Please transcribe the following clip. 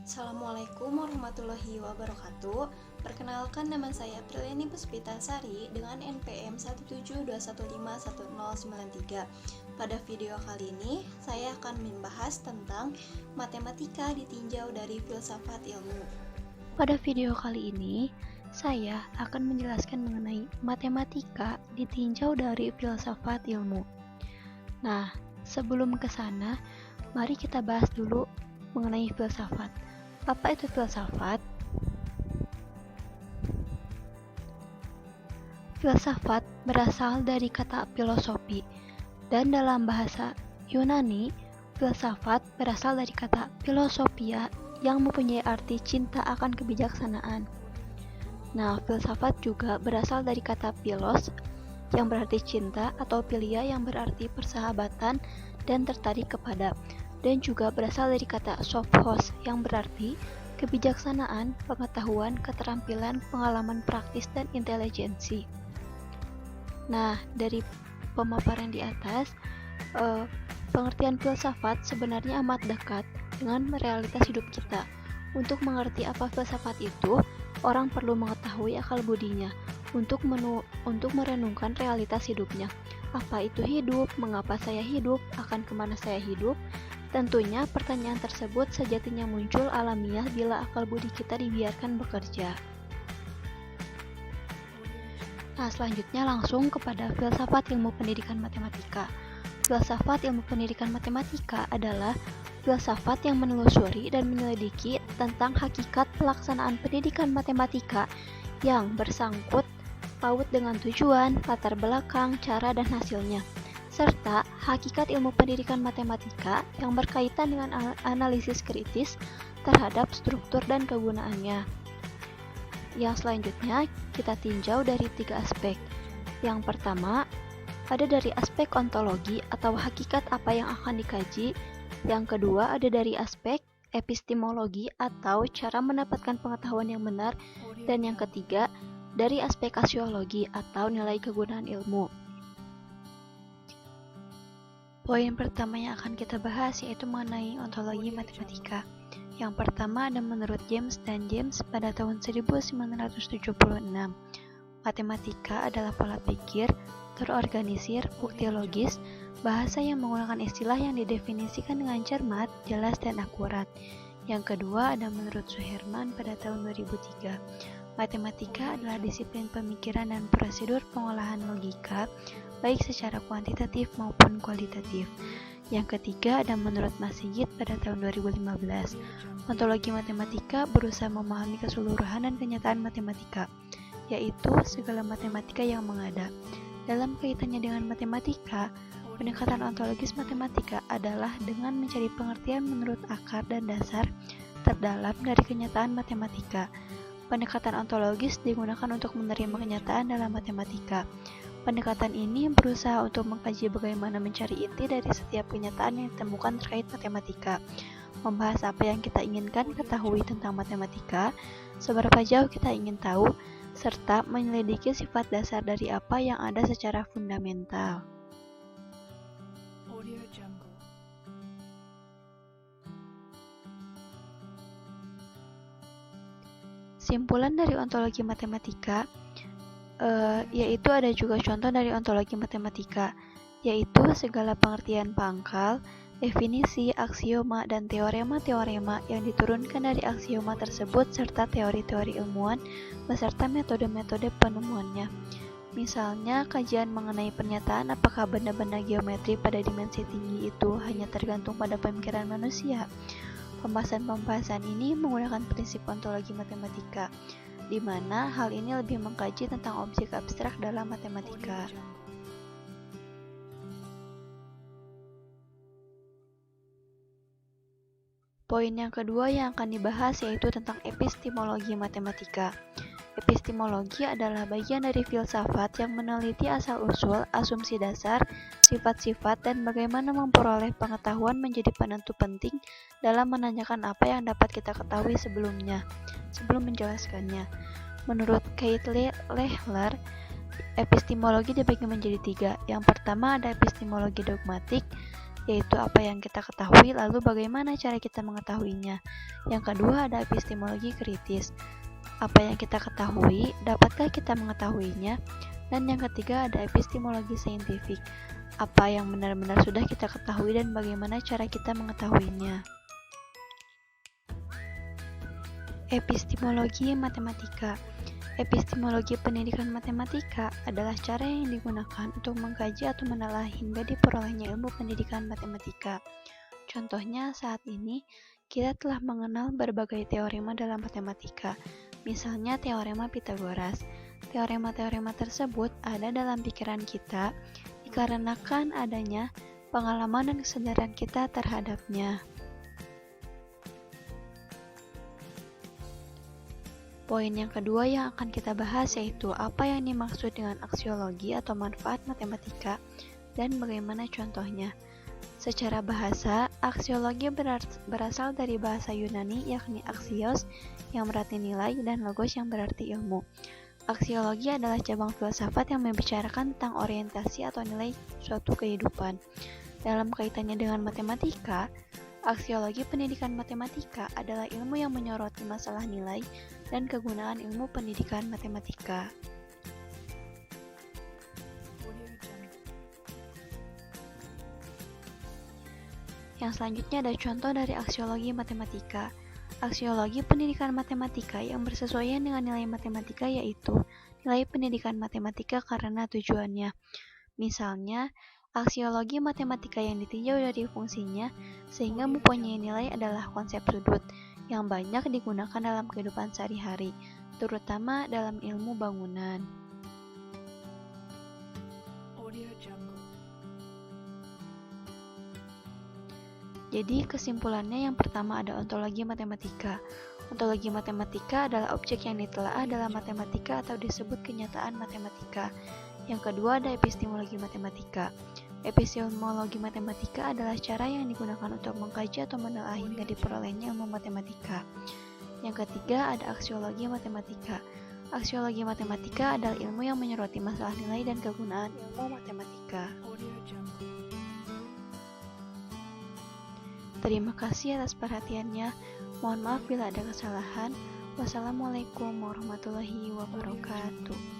Assalamualaikum warahmatullahi wabarakatuh. Perkenalkan, nama saya Priliani Puspitasari dengan NPM 172151093. Pada video kali ini, saya akan membahas tentang matematika ditinjau dari filsafat ilmu. Pada video kali ini, saya akan menjelaskan mengenai matematika ditinjau dari filsafat ilmu. Nah, sebelum ke sana, mari kita bahas dulu mengenai filsafat. Apa itu filsafat? Filsafat berasal dari kata filosofi, dan dalam bahasa Yunani, filsafat berasal dari kata filosofia yang mempunyai arti cinta akan kebijaksanaan. Nah, filsafat juga berasal dari kata philos yang berarti cinta atau philia yang berarti persahabatan dan tertarik kepada, dan juga berasal dari kata sophos yang berarti kebijaksanaan, pengetahuan, keterampilan, pengalaman praktis, dan intelijensi. Nah, dari pemaparan di atas, pengertian filsafat sebenarnya amat dekat dengan realitas hidup kita. Untuk mengerti apa filsafat itu, orang perlu mengetahui akal budinya untuk merenungkan realitas hidupnya. Apa itu hidup? Mengapa saya hidup? Akan kemana saya hidup? Tentunya pertanyaan tersebut sejatinya muncul alamiah bila akal budi kita dibiarkan bekerja. Nah, selanjutnya langsung kepada filsafat ilmu pendidikan matematika. Filsafat ilmu pendidikan matematika adalah filsafat yang menelusuri dan menyelidiki tentang hakikat pelaksanaan pendidikan matematika yang bersangkut paut dengan tujuan, latar belakang, cara, dan hasilnya, serta hakikat ilmu pendidikan matematika yang berkaitan dengan analisis kritis terhadap struktur dan kegunaannya. Yang selanjutnya kita tinjau dari 3 aspek. Yang pertama, ada dari aspek ontologi atau hakikat apa yang akan dikaji. Yang kedua, ada dari aspek epistemologi atau cara mendapatkan pengetahuan yang benar. Dan yang ketiga, dari aspek aksiologi atau nilai kegunaan ilmu. Poin pertama yang akan kita bahas yaitu mengenai ontologi matematika. Yang pertama ada menurut James dan James pada tahun 1976. Matematika adalah pola pikir, terorganisir, bukti logis, bahasa yang menggunakan istilah yang didefinisikan dengan cermat, jelas, dan akurat. Yang kedua ada menurut Suherman pada tahun 2003. Matematika adalah disiplin pemikiran dan prosedur pengolahan logika, baik secara kuantitatif maupun kualitatif. Yang ketiga ada menurut Masigit pada tahun 2015. Ontologi matematika berusaha memahami keseluruhan dan kenyataan matematika, yaitu segala matematika yang mengada. Dalam kaitannya dengan matematika, pendekatan ontologis matematika adalah dengan mencari pengertian menurut akar dan dasar terdalam dari kenyataan matematika. Pendekatan ontologis digunakan untuk menerima kenyataan dalam matematika. Pendekatan ini berusaha untuk mengkaji bagaimana mencari inti dari setiap kenyataan yang ditemukan terkait matematika, membahas apa yang kita inginkan ketahui tentang matematika, seberapa jauh kita ingin tahu, serta menyelidiki sifat dasar dari apa yang ada secara fundamental. Simpulan dari ontologi matematika yaitu ada juga contoh dari ontologi matematika, yaitu segala pengertian pangkal, definisi, aksioma, dan teorema-teorema yang diturunkan dari aksioma tersebut serta teori-teori ilmuwan beserta metode-metode penemuannya. Misalnya, kajian mengenai pernyataan apakah benda-benda geometri pada dimensi tinggi itu hanya tergantung pada pemikiran manusia. Pembahasan-pembahasan ini menggunakan prinsip ontologi matematika, di mana hal ini lebih mengkaji tentang objek abstrak dalam matematika. Poin yang kedua yang akan dibahas yaitu tentang epistemologi matematika. Epistemologi adalah bagian dari filsafat yang meneliti asal-usul, asumsi dasar, sifat-sifat, dan bagaimana memperoleh pengetahuan menjadi penentu penting dalam menanyakan apa yang dapat kita ketahui sebelum menjelaskannya. Menurut Keith Lehler, epistemologi dibagi menjadi 3. Yang pertama ada epistemologi dogmatik, yaitu apa yang kita ketahui lalu bagaimana cara kita mengetahuinya. Yang kedua ada epistemologi kritis. Apa yang kita ketahui, dapatkah kita mengetahuinya? Dan yang ketiga ada epistemologi saintifik. Apa yang benar-benar sudah kita ketahui dan bagaimana cara kita mengetahuinya. Epistemologi matematika. Epistemologi pendidikan matematika adalah cara yang digunakan untuk mengkaji atau menelaah hingga diperolehnya ilmu pendidikan matematika. Contohnya saat ini, kita telah mengenal berbagai teorema dalam matematika, misalnya teorema Pythagoras. Teorema-teorema tersebut ada dalam pikiran kita dikarenakan adanya pengalaman dan kesadaran kita terhadapnya. Poin yang kedua yang akan kita bahas yaitu apa yang dimaksud dengan aksiologi atau manfaat matematika dan bagaimana contohnya. Secara bahasa, aksiologi berasal dari bahasa Yunani yakni aksios yang berarti nilai dan logos yang berarti ilmu. Aksiologi adalah cabang filsafat yang membicarakan tentang orientasi atau nilai suatu kehidupan. Dalam kaitannya dengan matematika, aksiologi pendidikan matematika adalah ilmu yang menyoroti masalah nilai dan kegunaan ilmu pendidikan matematika. Yang selanjutnya ada contoh dari aksiologi matematika. Aksiologi pendidikan matematika yang bersesuaian dengan nilai matematika yaitu nilai pendidikan matematika karena tujuannya. Misalnya, aksiologi matematika yang ditinjau dari fungsinya sehingga mempunyai nilai adalah konsep sudut yang banyak digunakan dalam kehidupan sehari-hari, terutama dalam ilmu bangunan. Jadi kesimpulannya yang pertama ada ontologi matematika. Ontologi matematika adalah objek yang ditelaah dalam matematika atau disebut kenyataan matematika. Yang kedua ada epistemologi matematika. Epistemologi matematika adalah cara yang digunakan untuk mengkaji atau menelaah hingga diperolehnya ilmu matematika. Yang ketiga ada aksiologi matematika. Aksiologi matematika adalah ilmu yang menyoroti masalah nilai dan kegunaan ilmu matematika. Terima kasih atas perhatiannya. Mohon maaf bila ada kesalahan. Wassalamualaikum warahmatullahi wabarakatuh.